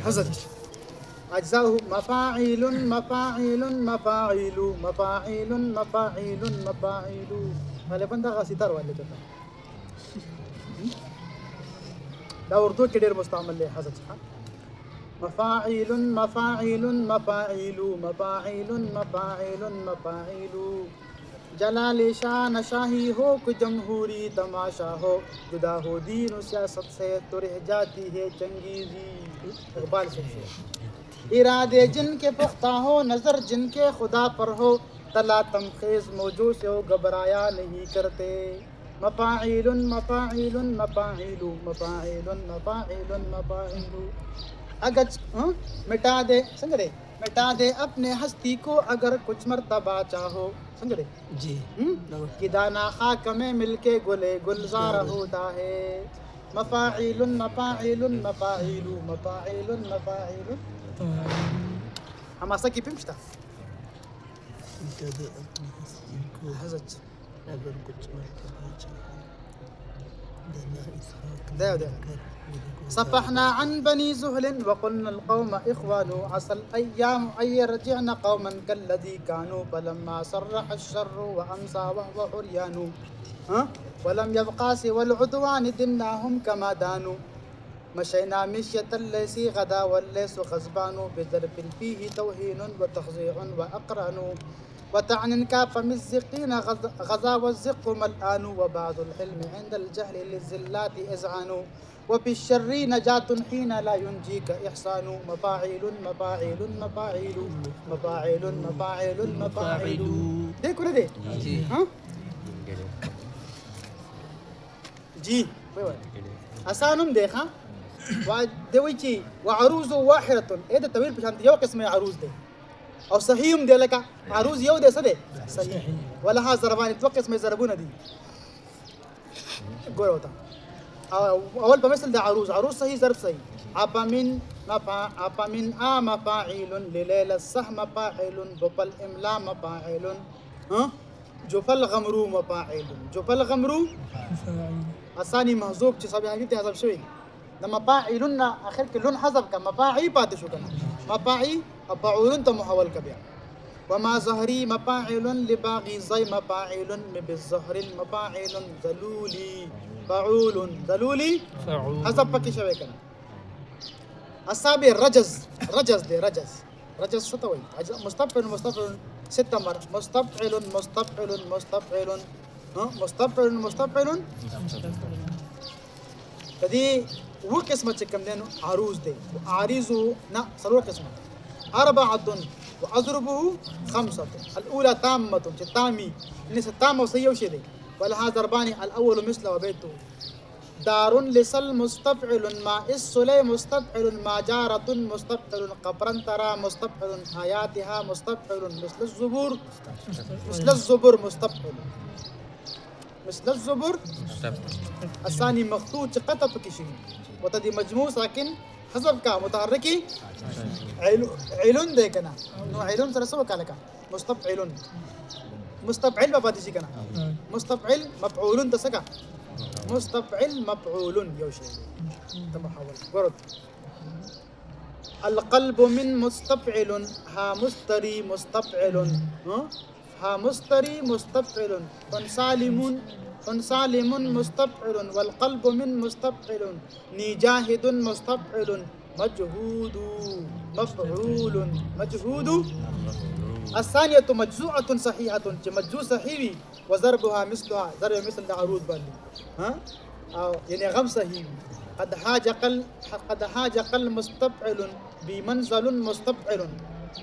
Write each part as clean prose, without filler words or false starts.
هزج أجزاؤه مفاعيل مفاعيل مفاعيل مفاعيل مفاعيل مفاعيل غالبا ده غاسيتار ولا جدا ده أردو كدير مستعمل لي هزج مفاعيل مفاعيل مفاعيل مفاعيل مفاعيل مفاعيل जलाले शान शाही हो कि जमहूरी तमाशा हो जुदा हो दीन सियासत से तो रह जाती है चंगेजी इकबाल से इरादे जिनके पुख्ता हो नज़र जिनके खुदा पर हो तला तमखेज मौजू से हो घबराया नहीं करते मफाइलुन मफाइलुन मफाइलु मफाइलुन मफाइलुन मफाइलु अगर मिटा दे समझ रहे मिटा दे अपने हस्ती को अगर कुछ मर्तबा चाहो समझ रहे जी कि दाना खाक में मिलके गुले गुलजार होता है मफाइलुन मफाइलुन मफाइलु मफाइलुन मफाइलुन हमासा की पिमश्ता हज़ज अगर कुछ मर्तबा चाहो ده صفحنا عن بني زهل وقلنا القوم إخوان عسى الأيام أن يرجعن قوما كالذي كانوا فلما صرح الشر وأمسى وهو عريان ولم يبقى سوى العدوان دناهم كما دانوا مشينا مشية الليس غدا والليس غزبان بضرب فيه توهين وتخزيع وأقران وتعن كاف مزقين غزا والزق ملآن وبعض الحلم عند الجهل للزلات إزعان وبالشر نجاة حين لا ينجيك إحسان مفاعيل مفاعيل مفاعيل مفاعيل مفاعيل مفاعيل देखो ना दे हाँ जी أسانم देखा ودويتي وعروز واحدة إيه ده طويل بشان يو قسم عروز ده أو صحيح ده لك عروز يو ده صدق صحيح ولا ها زربان توقع اسمه زربونة دي قول وتا أول بمثل ده عروز عروز صحيح زرب صحيح أبا من مفاعيل لليل الصح مفاعيل ببل إملا مفاعيل جفل غمرو مفاعيل جفل غمرو الثاني محذوب تصابي هنجيب حسب شوي لما مفاعيلنا آخر كلون حذف كم مفاعي بعد شو كنا مفاعي أفعولن تمحول كبير وما زهري مفاعل لباغي زي مفاعل بالزهر المفاعل ذلولي فعول ذلولي حسب بكي شوي كنا السابع رجز دي رجز ستوي مستفعل ستة مر مستفعل فدي هو قسمة كم لأنه عروس دي وعريزه صلوا قسمة أربعة وأضربه خمسة الأولى تامة تامي ليس تامة وسيء وشيء دي ولها ضربان الأول مثل وبيته دار لسل مستفعل ما السلي مستفعل ما جارة مستفعل قبرا ترى مستفعل آياتها مستفعل مثل الزبور مستفعل مثل الزبر الثاني مخطوط قطع بكشين وتدي مجموع ساكن حسب کا متحركي علون ده كنا نو علون سرسو كالكا مستفعل باباتي كنا مستفعل مفعول تسكا مستفعل مفعول يوشي تمحول ورد القلب من مستفعل ها مستري مستفعل ها مستري مستفعل فانسالم مستفعل والقلب من مستفعل نجاهد مستفعل مجهود مفعول مجهود الثانية مجزوعة صحيحة مجزوع صحيح وضربها مثلها ضرب مثل عروض بالي يعني غم صحيح قد حاج قل مستفعل بمنزل مستفعل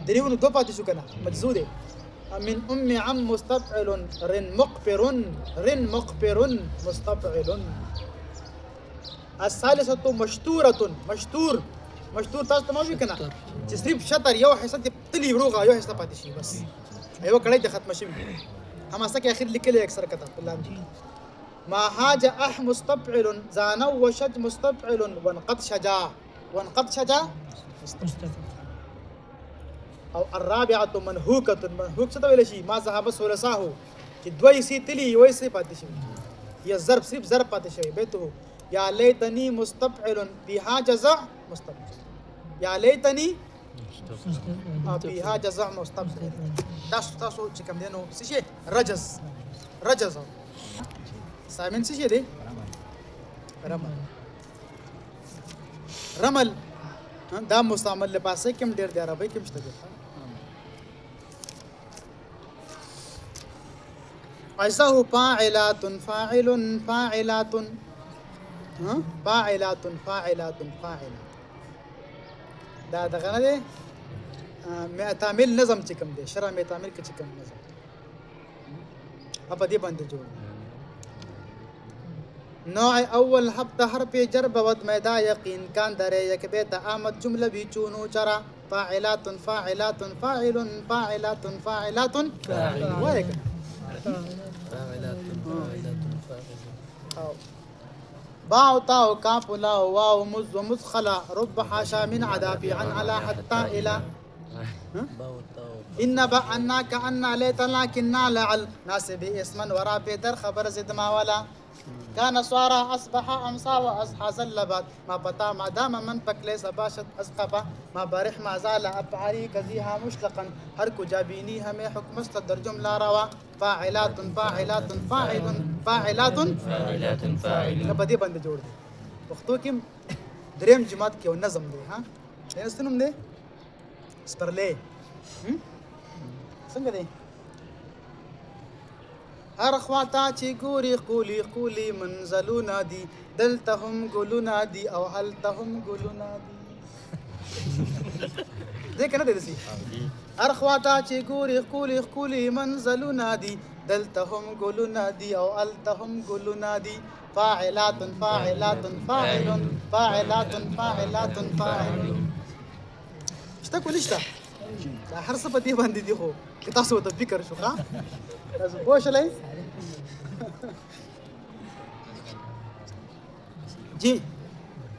دريون دوبات شو كنا مجزودة من عم مستفعل رن مقبر مستفعل الثالثة مشتور تاس تمام كنا تسريب شطر يو حسن تلي بروغا يو حسن باتشي بس أيوة كلاي دخلت ماشي هم أساك آخر لكلي أكثر كتاب بالله ما حاجة مستفعل زانا وشج مستفعل وانقد شجا مستفعل أو الرابعة منهوكة ستوي شيء ما ذهب ثلثاه كدوي سي تلي ويسي باتشي يا ضرب سيب ضرب باتشي بيته يا ليتني مستفعل بها جزاء مستفعل یا لیتنی فيها جزع مستبصر تاسو چې کوم دی نو څه شي رجز سامن څه شي دی رمل دا مستعمل لپاسه کوم ډیر دی عربی کوم شته دی عزه فاعلات فاعل فاعلات فاعلات فاعلات فاعلات دا دغه نه دی تعمیل نظم چې کوم دی شرع می تعمیل کې چې کوم نظم په دې باندې جوړ نوع اول حبت حرف جر بود میدا یقین کان در یک بیت آمد جمله بی چونو چرا فاعلات فاعلات فاعل فاعلات فاعلات فاعلات باو تاو كاف لاو واو مز ومزخلا رب حاشا من عذابي عن على حتى إلى إن بأنا كأن ليت لكننا لعل ناسب اسما ورابي در خبر زد ما ولا كان صارا أصبح أمسا وأصحى زلبات ما بتا ما دام من بكلي سباشت أسقفا ما بارح ما زال أبعري كزيها مشلقا هركو جابيني همي حكم استدر جملة روا فاعلات فاعلات فاعل فاعلات فاعلات فاعل بدي بند جوړ دي پښتو کې دریم جماعت کې نظم دی ها نستنم دی سپرلې څنګه دی هر خواته چې ګوري قولي منزلونه دي دلته هم ګلونه دي او هلته هم ګلونه دي دې کنه دې سي هر خواته چې ګوري قولي منزلونه دي دلته هم ګلونه دي او هلته هم ګلونه دي فاعلات فاعلات فاعل فاعلات فاعلات فاعل شته کو نشته دا هر څه په دې باندې دي خو که تاسو ته فکر شو ښا تاسو پوه شئ جی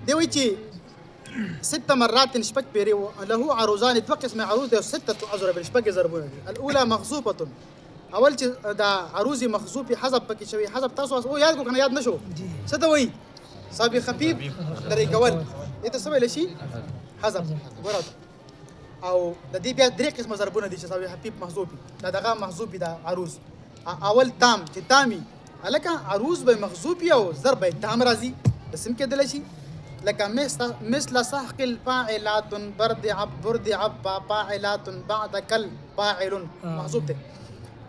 دی وایي چې 6 مرات شپږ پیرې له عروضان دوه قسمه عروض دي او 6 اضرب شپږ ضربونه دي الاولى مخزوفه اول چې دا عروض مخزوفي حذف پکې شوی حذف تاسو او یاد کو کنه یاد نشو څه ته وایي صابي خفيف لري کول دې څه ویل شي حذف ورته او د دې بیا درې قسمه ضربونه دي چې صابي خفيف محذوفي دا دغه محذوفي دا عروض اول تام چې تامي الکه عروض به محذوفي او ضرب به تام راځي اسم کې دل شي لکه مثل سحق الفاعلات برد عب فاعلات بعد كل فاعل محذوف ده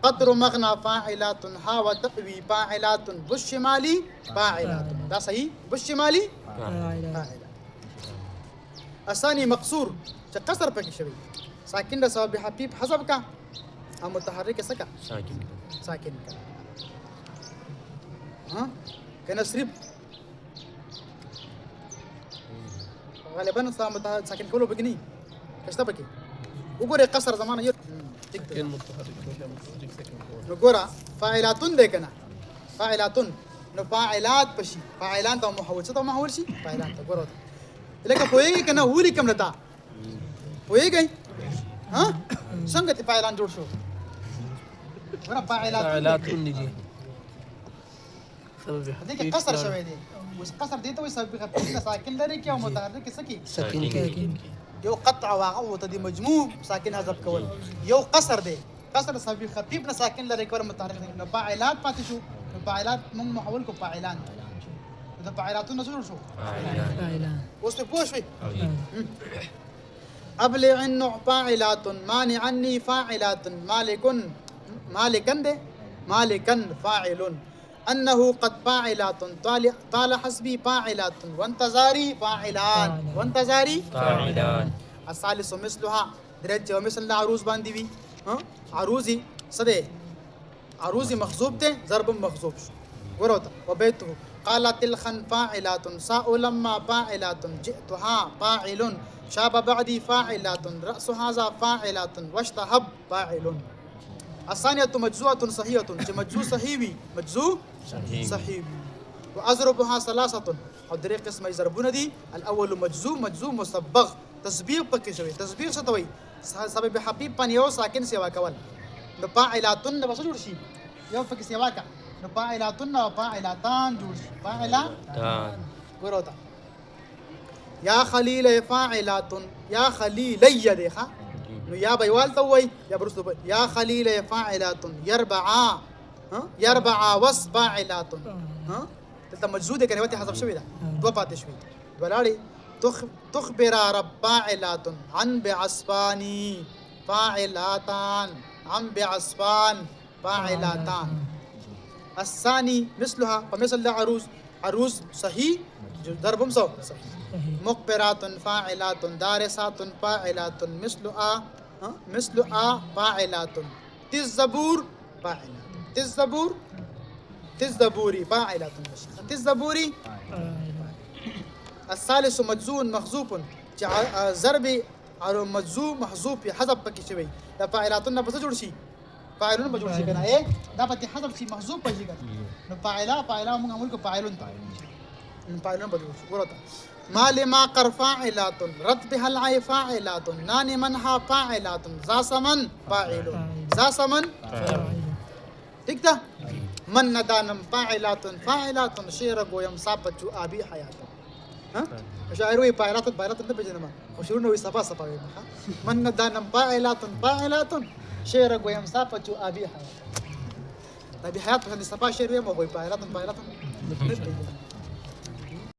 قدر مغنى فاعلات ها وتقوي فاعلات بالشمالي فاعلات ده صحيح بالشمالي فاعلات الثاني مقصور چې قصر پکې شوی ساکن د صواب حبيب حسب کا او متحرک سکا ساکن کا ها کنه صرف غالبا ساکن کولو بګنی کښته پکې وګوره قصر زمانه یو کین متحرک نو ګوره فاعلاتون ده کنه فاعلاتون نو فاعلات پشي فاعلان ته محول څه ته محول شي فاعلان ته ګوره لکه پوهیږي کنه وری کوم لتا پوهیږي ها څنګه ته فاعلان جوړ شو ګوره فاعلاتون دي دې کې قصر شوی دی وس قصر دی ته وي سبب خفيف ساکن لري کې او متحرک سکی ساکن کې یو قطع واقع ته دی مجموع ساکن حذف کول یو قصر دی قصر سبب خفيف نه ساکن لري کول متحرک نه فاعلات پاتې شو فاعلات موږ محول کو فاعلان دا فاعلاتون نزول شو فاعلان اوس په پوه شوي ابلغ النوع فاعلات مانعني فاعلات مالكا ده مالكا فاعل أنه قد فاعلات طال حسبي فاعلات وانتظاري فاعلان وانتظاري فاعلان الثالث مثلها درجة ومثل عروض باندې وي عروضي صدې عروضي مخزوب ده ضرب مخزوب ورته وبيته قالت الخن فاعلات ساء لما فاعلات جئتها فاعل شاب بعدي فاعلات رأس هذا فاعلات واشتهب فاعل الثانية مجزوعة صحيحة مجزو صحيح مجزو صحيح وأضربها ثلاثة أو دري قسم يضربون دي الأول مجزو مسبغ تسبيغ پکې شوی تسبيغ څه ته وایي سبب حبيب پن یو ساکن سیوا کول نو فاعلاتن به څه جوړ شي یو پکې سیوا کا نو فاعلاتن او فاعلاتان جوړ شي فاعلاتان ګوروتا یا خلیل فاعلات یا خلیلی دیکھا نو یا بیوال تو وای یا برستو یا خلیل فاعلات يربعا يربعا وصفاعلات ها دلته مجزود کنه وته حذف شوی دا دو پاتې شوی ولاړی تخبر رباعلات عن بعصفاني فاعلاتان عن بعصفان فاعلاتان الثاني مثلها فمثل العروس عروس صحيح ضربهم صحيح مقبرات فاعلات دارسات فاعلات مثل فاعلات تزبور فاعلات تزبوري فاعلات تزبوري الثالث مجزون محذوف ضرب مجزوم محذوف حذف پکې شوی دا فاعلاتن په څه جوړ شي فاعلون په جوړ شي کنه دا پکې حذف شي محذوف پکې کنه نو فاعلا موږ عمل کو فاعلون فاعلون په جوړ شي ګورته مال ما قر فاعلات رد بها العي فاعلات نان منها فاعلات ذا سمن فاعل ذا سمن ٹھیک ده من ندانم فاعلات شعر گویم صاحب ابي حيات ها شاعر وی فاعلات نه بجنما خو شعر نو صفا وي من ندانم فاعلات شعر گویم صاحب ابي حيات ابي حيات په صفا شعر وي مو وی فاعلات